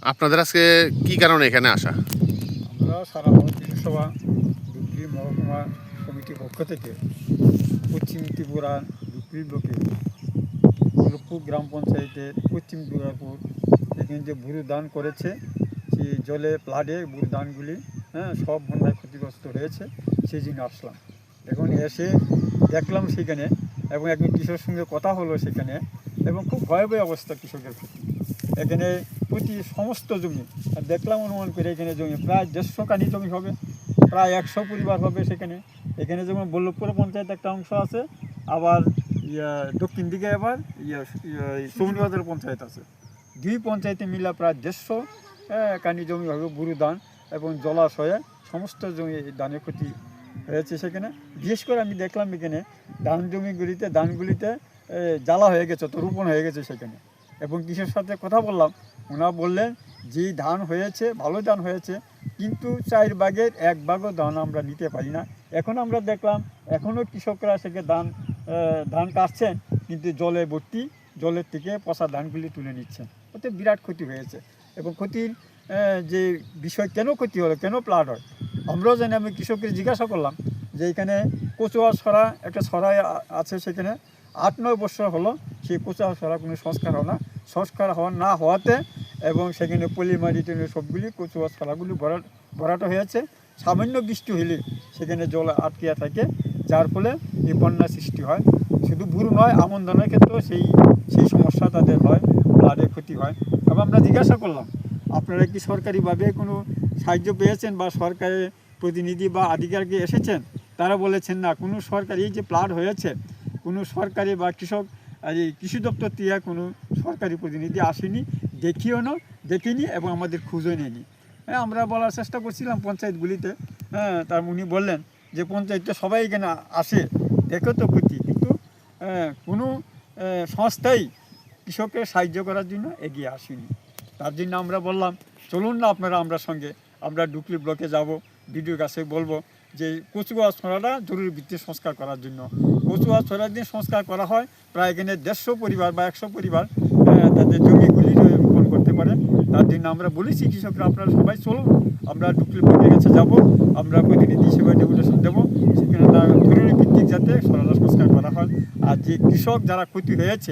আপনাদের আজকে কি কারণে এখানে আসা? আমরা সারা ভারত বিধানসভা ধুবড়ী মহকুমা কমিটির পক্ষ থেকে পশ্চিম ত্রিপুরা ধুবড়ী ব্লকে গোলকপুর গ্রাম পঞ্চায়েতের পশ্চিম দুর্গাপুর এখানে যে বুড়ো দান করেছে, সেই জলে প্লাডে বুড়ো দানগুলি সব বন্যায় ক্ষতিগ্রস্ত হয়েছে, সেই জন্য আসলাম। এখন এসে দেখলাম সেখানে, এবং একজন কৃষকের সঙ্গে কথা হলো সেখানে, এবং খুব ভয়াবহ অবস্থা কৃষকের ক্ষতি। এখানে প্রতি সমস্ত জমি দেখলাম, অনুমান করে এখানে জমি প্রায় 150 কানি জমি হবে, প্রায় 100 পরিবার হবে সেখানে। এখানে যেমন বল্লভপুর পঞ্চায়েত একটা অংশ আছে, আবার দক্ষিণ দিকে আবার সোমনিবাজার পঞ্চায়েত আছে। দুই পঞ্চায়েতে মিলে প্রায় 150 কানি জমি হবে বুড়ো ধান, এবং জলাশয়ে সমস্ত জমি ধানের ক্ষতি হয়েছে সেখানে। বিশেষ করে আমি দেখলাম এখানে ধানগুলিতে জ্বালা হয়ে গেছে, তো রোপণ হয়ে গেছে সেখানে। এবং কৃষকের সাথে কথা বললাম, ওনারা বললেন যে ধান হয়েছে, ভালো ধান হয়েছে, কিন্তু 4 ভাগের 1 ভাগও ধান আমরা নিতে পারি না। এখন আমরা দেখলাম এখনও কৃষকরা সেখানে ধান কাটছেন, কিন্তু জলে ভর্তি, জলের থেকে পচা ধানগুলি তুলে নিচ্ছেন। ওতে বিরাট ক্ষতি হয়েছে। এবং ক্ষতির যে বিষয়, কেন ক্ষতি হলো, কেন প্লাট হয় আমরাও জানি। আমি কৃষককে জিজ্ঞাসা করলাম যে এখানে কচুয়া ছড়া একটা ছড়াই আছে, সেখানে 8-9 বছর হলো সেই কচুয়া ছড়া কোনো সংস্কার না হওয়াতে, এবং সেখানে পলি মাটি টেনে সবগুলি কচুয়া ছড়াগুলি ভরাট হয়েছে। সামান্য বৃষ্টি হলে সেখানে জল আটকিয়া থাকে, যার ফলে এই বন্যা সৃষ্টি হয়। শুধু ভুরু নয়, আমন ধানের ক্ষেত্রেও সেই সমস্যা তাদের হয়, প্লাডের ক্ষতি হয়। এবং আমরা জিজ্ঞাসা করলাম, আপনারা কি সরকারিভাবে কোনো সাহায্য পেয়েছেন, বা সরকারের প্রতিনিধি বা আধিকারিক এসেছেন? তারা বলেছেন না, কোনো সরকারি, এই যে প্লাট হয়েছে, কোনো সরকারি বা কৃষি দপ্তর থেকে কোনো সরকারি প্রতিনিধি আসেনি, দেখিনি, এবং আমাদের খুঁজও নেয়নি। আমরা বলার চেষ্টা করছিলাম পঞ্চায়েতগুলিতে, তার উনি বললেন যে পঞ্চায়েতে সবাই এখানে আসে, দেখে তো ক্ষতি, কিন্তু কোনো সংস্থাই কৃষকের সাহায্য করার জন্য এগিয়ে আসেনি। তার জন্য আমরা বললাম, চলুন না আপনারা আমরা সঙ্গে, আমরা ডুকলি ব্লকে যাব, বিডিওর কাছে বলবো যে কচুয়া ছড়াটা জরুরি ভিত্তিতে সংস্কার করার জন্য। কচুয়া ছড়ার দিন সংস্কার করা হয়, প্রায় এখানে 150 পরিবার বা 100 পরিবার তাদের জমিগুলি রোপণ করতে পারে। তার জন্য আমরা বলেছি কৃষকরা, আপনারা সবাই চলুন, আমরা ডুকলি ব্লকের কাছে যাব, আমরা প্রতিনিধি হিসেবে ডেপুটেশন দেবো, সেখানে জরুরি ভিত্তিক যাতে ছড়াটা সংস্কার করা হয়। আর যে কৃষক যারা ক্ষতি হয়েছে,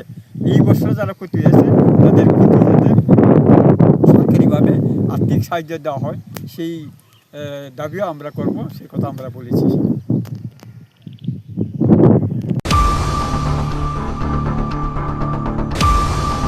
এই বছর যারা ক্ষতি হয়েছে, তাদের ক্ষতি যাতে সরকারিভাবে আর্থিক সাহায্য দেওয়া হয়, সেই দাবিও আমরা করব, সে কথা আমরা বলেছি।